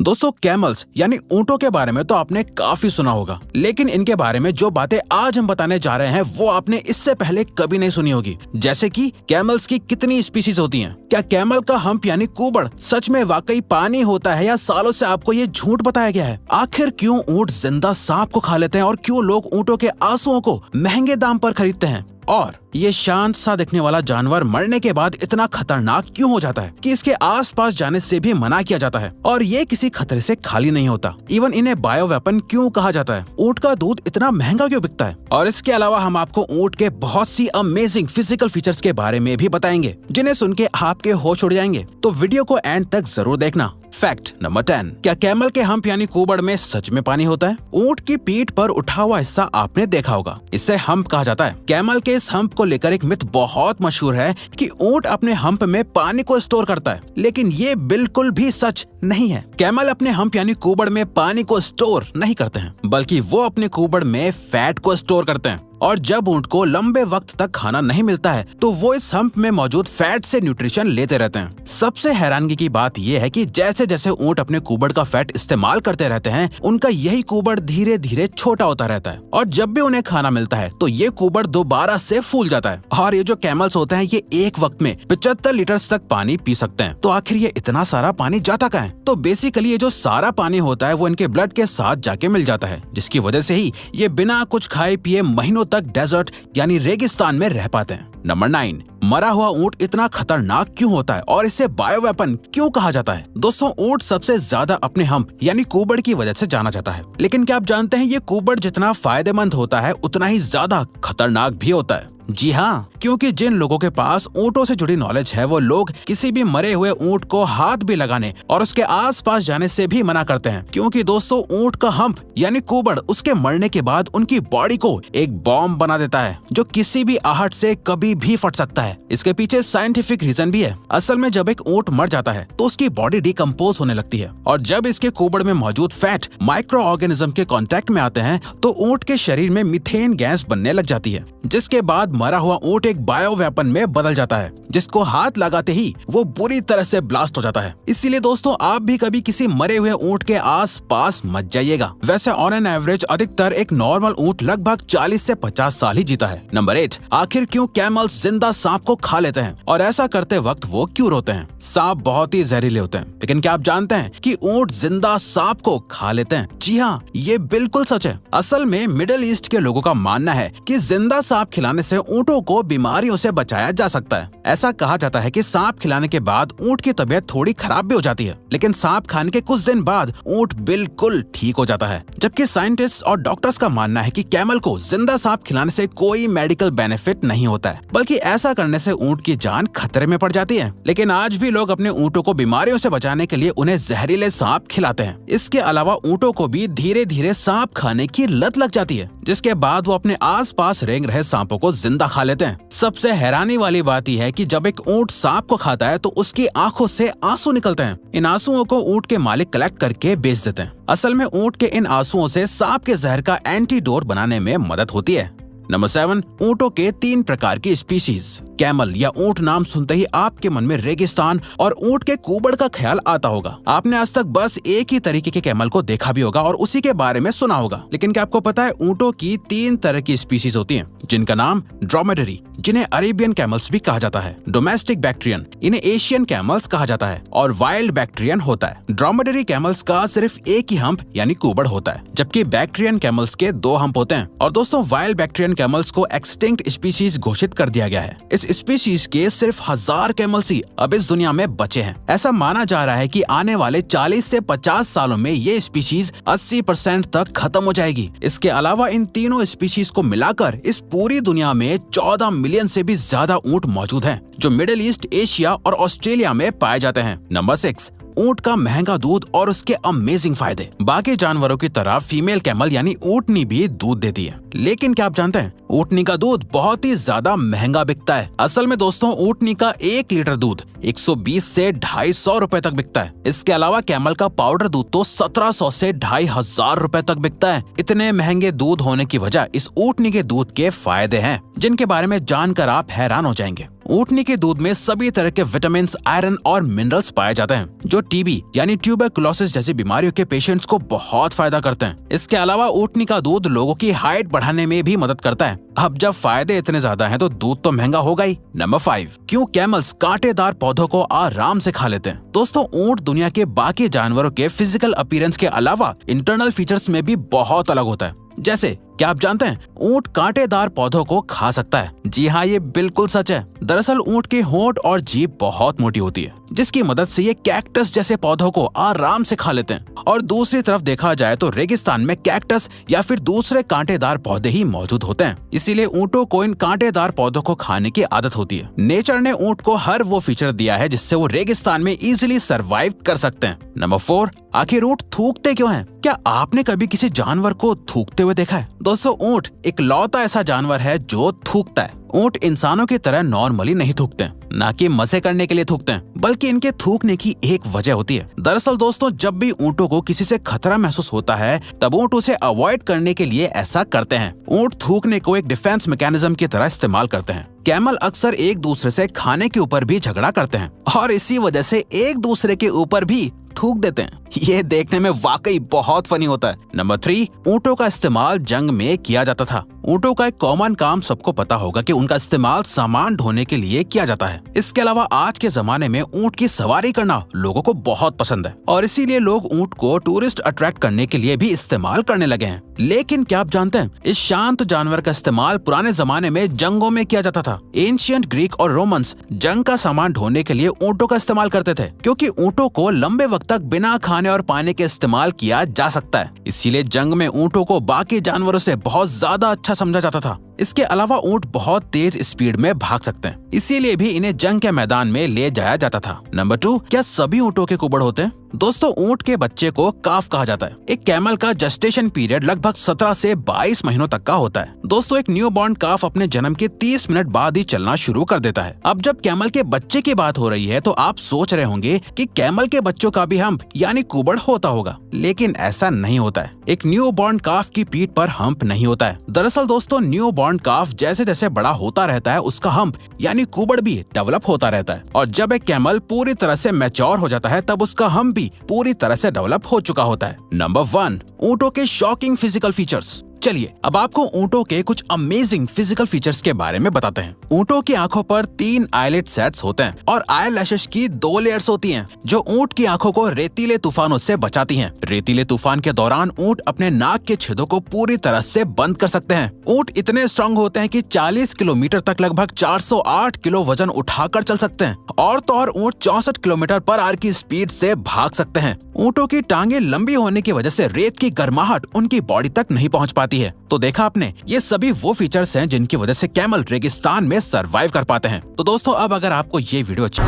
दोस्तों कैमल्स यानी ऊंटों के बारे में तो आपने काफी सुना होगा, लेकिन इनके बारे में जो बातें आज हम बताने जा रहे हैं वो आपने इससे पहले कभी नहीं सुनी होगी। जैसे कि कैमल्स की कितनी स्पीशीज होती हैं, क्या कैमल का हम्प यानी कुबड़ सच में वाकई पानी होता है या सालों से आपको ये झूठ बताया गया है? आखिर क्यों ऊंट जिंदा सांप को खा लेते हैं और क्यों लोग ऊंटों के आंसुओं को महंगे दाम पर खरीदते हैं? और ये शांत सा दिखने वाला जानवर मरने के बाद इतना खतरनाक क्यों हो जाता है कि इसके आसपास जाने से भी मना किया जाता है? और ये किसी खतरे से खाली नहीं होता। इवन इन्हें बायो वेपन क्यों कहा जाता है? ऊंट का दूध इतना महंगा क्यों बिकता है? और इसके अलावा हम आपको ऊंट के बहुत सी अमेजिंग फिजिकल फीचर्स के बारे में भी बताएंगे, जिन्हें सुन के आपके होश उड़ जाएंगे। तो वीडियो को एंड तक जरूर देखना। फैक्ट नंबर 10, क्या कैमल के हम्प यानी कुबड़ में सच में पानी होता है? ऊंट की पीठ पर उठा हुआ हिस्सा आपने देखा होगा, इसे हम्प कहा जाता है। कैमल के इस हम्प को लेकर एक मिथ बहुत मशहूर है कि ऊंट अपने हम्प में पानी को स्टोर करता है, लेकिन ये बिल्कुल भी सच नहीं है। कैमल अपने हम्प यानी कुबड़ में पानी को स्टोर नहीं करते हैं, बल्कि वो अपने कुबड़ में फैट को स्टोर करते हैं। और जब ऊंट को लंबे वक्त तक खाना नहीं मिलता है तो वो इस हम्प में मौजूद फैट से न्यूट्रिशन लेते रहते हैं। सबसे हैरानगी की बात यह है कि जैसे जैसे ऊंट अपने कुबड़ का फैट इस्तेमाल करते रहते हैं, उनका यही कुबड़ धीरे धीरे छोटा होता रहता है और जब भी उन्हें खाना मिलता है तो ये कुबड़ दोबारा से फूल जाता है। और ये जो कैमल्स होते हैं ये एक वक्त में 75 लीटर तक पानी पी सकते हैं। तो आखिर ये इतना सारा पानी जाता कहाँ है? तो बेसिकली ये जो सारा पानी होता है वो इनके ब्लड के साथ जाके मिल जाता है, जिसकी वजह से ही ये बिना कुछ खाए पिए महीनों तक डेजर्ट यानी रेगिस्तान में रह पाते हैं। नंबर 9, मरा हुआ ऊंट इतना खतरनाक क्यों होता है और इसे बायो वेपन क्यों कहा जाता है? दोस्तों ऊंट सबसे ज्यादा अपने हम्प यानी कुबड़ की वजह से जाना जाता है, लेकिन क्या आप जानते हैं ये कुबड़ जितना फायदेमंद होता है उतना ही ज्यादा खतरनाक भी होता है। जी हाँ, क्योंकि जिन लोगों के पास ऊंटों से जुड़ी नॉलेज है वो लोग किसी भी मरे हुए ऊंट को हाथ भी लगाने और उसके आसपास जाने से भी मना करते हैं, क्योंकि दोस्तों ऊंट का हम्प यानी कुबड़ उसके मरने के बाद उनकी बॉडी को एक बॉम्ब बना देता है जो किसी भी आहट से कभी भी फट सकता है। इसके पीछे साइंटिफिक रीजन भी है। असल में जब एक ऊंट मर जाता है तो उसकी बॉडी डिकम्पोज होने लगती है और जब इसके कुबड़ में मौजूद फैट माइक्रो ऑर्गेनिज्म के कांटेक्ट में आते हैं तो ऊंट के शरीर में मीथेन गैस बनने लग जाती है, जिसके बाद मरा हुआ ऊंट एक बायो वेपन में बदल जाता है, जिसको हाथ लगाते ही वो बुरी तरह से ब्लास्ट हो जाता है। इसीलिए दोस्तों आप भी कभी किसी मरे हुए ऊंट के आस पास मत जाइएगा। वैसे ऑन एन एवरेज अधिकतर एक नॉर्मल ऊंट लगभग 40 से 50 साल ही जीता है। नंबर 8, आखिर क्यों कैमल्स जिंदा सांप को खा लेते हैं और ऐसा करते वक्त वो क्यों रोते हैं? सांप बहुत ही जहरीले होते हैं, लेकिन क्या आप जानते हैं कि ऊंट जिंदा सांप को खा लेते हैं? जी हाँ, ये बिल्कुल सच है। असल में मिडिल ईस्ट के लोगों का मानना है कि जिंदा सांप खिलाने से ऊंटों को बीमारियों से बचाया जा सकता है। ऐसा कहा जाता है कि सांप खिलाने के बाद ऊंट की तबीयत थोड़ी खराब भी हो जाती है, लेकिन सांप खाने के कुछ दिन बाद ऊंट बिल्कुल ठीक हो जाता है। जबकि साइंटिस्ट और डॉक्टर्स का मानना है कि कैमल को जिंदा सांप खिलाने से कोई मेडिकल बेनिफिट नहीं होता है, बल्कि ऐसा करने से ऊंट की जान खतरे में पड़ जाती है। लेकिन आज भी लोग अपने ऊंटों को बीमारियों से बचाने के लिए उन्हें जहरीले सांप खिलाते हैं। इसके अलावा ऊंटों को भी धीरे धीरे सांप खाने की लत लग जाती है, जिसके बाद वो अपने आस पास रेंग रहे सांपों को जिंदा खा लेते हैं। सबसे हैरानी वाली बात यह है कि जब एक ऊंट सांप को खाता है तो उसकी आंखों से आंसू निकलते हैं। इन आंसुओं को ऊंट के मालिक कलेक्ट करके बेच देते हैं। असल में ऊंट के इन आंसुओं से सांप के जहर का एंटीडोट बनाने में मदद होती है। नंबर 7, ऊंटों के 3 प्रकार की स्पीशीज। कैमल या ऊंट नाम सुनते ही आपके मन में रेगिस्तान और ऊंट के कुबड़ का ख्याल आता होगा। आपने आज तक बस एक ही तरीके के कैमल को देखा भी होगा और उसी के बारे में सुना होगा, लेकिन क्या आपको पता है ऊंटों की 3 तरह की स्पीशीज होती हैं, जिनका नाम ड्रोमेडरी, जिन्हें अरेबियन कैमल्स भी कहा जाता है, डोमेस्टिक बैक्ट्रियन, इन्हें एशियन कैमल्स कहा जाता है, और वाइल्ड बैक्ट्रियन होता है। ड्रोमेडरी कैमल्स का सिर्फ एक ही हम्प यानी कुबड़ होता है, जबकि बैक्ट्रियन कैमल्स के 2 हम्प होते हैं। और दोस्तों वाइल्ड बैक्ट्रियन कैमल्स को एक्सटिंक्ट स्पीशीज घोषित कर दिया गया है। इस स्पीशीज के सिर्फ 1000 कैमल्स ही अब इस दुनिया में बचे हैं। ऐसा माना जा रहा है कि आने वाले 40 से 50 सालों में ये स्पीशीज 80% तक खत्म हो जाएगी। इसके अलावा इन तीनों स्पीशीज को मिलाकर इस पूरी दुनिया में 14 मिलियन से भी ज्यादा ऊंट मौजूद हैं, जो मिडिल ईस्ट, एशिया और ऑस्ट्रेलिया में पाए जाते हैं। नंबर 6, ऊंट का महंगा दूध और उसके अमेजिंग फायदे। बाकी जानवरों की तरह फीमेल कैमल यानी ऊंटनी भी दूध देती है, लेकिन क्या आप जानते हैं ऊँटनी का दूध बहुत ही ज्यादा महंगा बिकता है। असल में दोस्तों ऊँटनी का 1 लीटर दूध 120 से 250 रुपए तक बिकता है। इसके अलावा कैमल का पाउडर दूध तो 1700 से 2500 रुपए तक बिकता है। इतने महंगे दूध होने की वजह इस ऊँटनी के दूध के फायदे हैं, जिनके बारे में जानकर आप हैरान हो जाएंगे। ऊँटनी के दूध में सभी तरह के विटामिन, आयरन और मिनरल्स पाए जाते हैं, जो टीबी यानी ट्यूबरकुलोसिस जैसी बीमारियों के पेशेंट्स को बहुत फायदा करते हैं। इसके अलावा ऊँटनी का दूध लोगों की हाइट बढ़ाने में भी मदद करता है। अब जब फायदे इतने ज्यादा हैं तो दूध तो महंगा होगा ही। नंबर 5, क्यों कैमल्स कांटेदार पौधों को आराम से खा लेते हैं। दोस्तों ऊँट दुनिया के बाकी जानवरों के फिजिकल अपीयरेंस के अलावा इंटरनल फीचर्स में भी बहुत अलग होता है। जैसे क्या आप जानते हैं ऊँट कांटेदार पौधों को खा सकता है? जी हाँ, ये बिल्कुल सच है। दरअसल ऊँट के होंठ और जीभ बहुत मोटी होती है, जिसकी मदद से ये कैक्टस जैसे पौधों को आराम से खा लेते हैं। और दूसरी तरफ देखा जाए तो रेगिस्तान में कैक्टस या फिर दूसरे कांटेदार पौधे ही मौजूद होते हैं, इसीलिए ऊँटों को इन कांटेदार पौधों को खाने की आदत होती है। नेचर ने ऊँट को हर वो फीचर दिया है जिससे वो रेगिस्तान में इजीली सर्वाइव कर सकते हैं। नंबर 4, आखिर ऊँट थूकते क्यों हैं? क्या आपने कभी किसी जानवर को थूकते हुए देखा है? दोस्तों ऊँट इकलौता ऐसा जानवर है जो थूकता है। ऊँट इंसानों की तरह नॉर्मली नहीं थूकते हैं, ना कि मजे करने के लिए थूकते हैं, बल्कि इनके थूकने की एक वजह होती है। दरअसल दोस्तों जब भी ऊँटों को किसी से खतरा महसूस होता है तब ऊँट उसे अवॉइड करने के लिए ऐसा करते हैं। ऊँट थूकने को एक डिफेंस मैकेनिज्म की तरह इस्तेमाल करते हैं। कैमल अक्सर एक दूसरे से खाने के ऊपर भी झगड़ा करते हैं और इसी वजह से एक दूसरे के ऊपर भी थूक देते हैं। ये देखने में वाकई बहुत फनी होता है। नंबर 3, ऊँटों का इस्तेमाल जंग में किया जाता था। ऊँटों का एक कॉमन काम सबको पता होगा कि उनका इस्तेमाल सामान ढोने के लिए किया जाता है। इसके अलावा आज के जमाने में ऊँट की सवारी करना लोगों को बहुत पसंद है और इसीलिए लोग ऊँट को टूरिस्ट अट्रैक्ट करने के लिए भी इस्तेमाल करने लगे हैं। लेकिन क्या आप जानते हैं इस शांत जानवर का इस्तेमाल पुराने जमाने में जंगों में किया जाता था। एंशिएंट ग्रीक और रोमन्स जंग का सामान ढोने के लिए ऊँटों का इस्तेमाल करते थे, क्योंकि ऊँटों को लंबे वक्त तक बिना खाने और पानी के इस्तेमाल किया जा सकता है। इसीलिए जंग में ऊँटों को बाकी जानवरों से बहुत ज्यादा अच्छा समझा जाता था। इसके अलावा ऊँट बहुत तेज स्पीड में भाग सकते हैं, इसीलिए भी इन्हें जंग के मैदान में ले जाया जाता था। नंबर 2, क्या सभी ऊँटों के कुबड़ होते हैं? दोस्तों ऊँट के बच्चे को काफ कहा जाता है। एक कैमल का जेस्टेशन पीरियड लगभग 17 से 22 महीनों तक का होता है। दोस्तों एक न्यू बॉर्न काफ अपने जन्म के 30 मिनट बाद ही चलना शुरू कर देता है। अब जब कैमल के बच्चे की बात हो रही है तो आप सोच रहे होंगे कि कैमल के बच्चों का भी हम्प यानी कुबड़ होता होगा, लेकिन ऐसा नहीं होता है। एक न्यू बॉर्न काफ की पीठ पर हम्प नहीं होता है। दरअसल दोस्तों न्यू बॉर्न काफ जैसे जैसे बड़ा होता रहता है उसका हम्प यानी कुबड़ भी डेवलप होता रहता है, और जब एक कैमल पूरी तरह से मैच्योर हो जाता है तब उसका हम्प भी पूरी तरह से डेवलप हो चुका होता है। नंबर 1, ऊँटों के शॉकिंग फिजिकल फीचर्स। चलिए अब आपको ऊँटों के कुछ अमेजिंग फिजिकल फीचर्स के बारे में बताते हैं। ऊँटों की आंखों पर 3 आईलिड सेट्स होते हैं और आई लैशेस की 2 लेयर्स होती हैं, जो ऊँट की आंखों को रेतीले तूफानों से बचाती हैं। रेतीले तूफान के दौरान ऊँट अपने नाक के छेदों को पूरी तरह से बंद कर सकते हैं। ऊँट इतने स्ट्रांग होते हैं कि 40 किलोमीटर तक लगभग 408 किलो वजन उठाकर चल सकते हैं, और तो और ऊँट 64 किलोमीटर पर आवर की स्पीड से भाग सकते हैं। ऊँटों की टांगे लंबी होने की वजह से रेत की गर्माहट उनकी बॉडी तक नहीं पहुँच पाती है। तो देखा आपने, ये सभी वो फीचर्स हैं जिनकी वजह से कैमल रेगिस्तान में सरवाइव कर पाते हैं। तो दोस्तों अब अगर आपको ये वीडियो अच्छा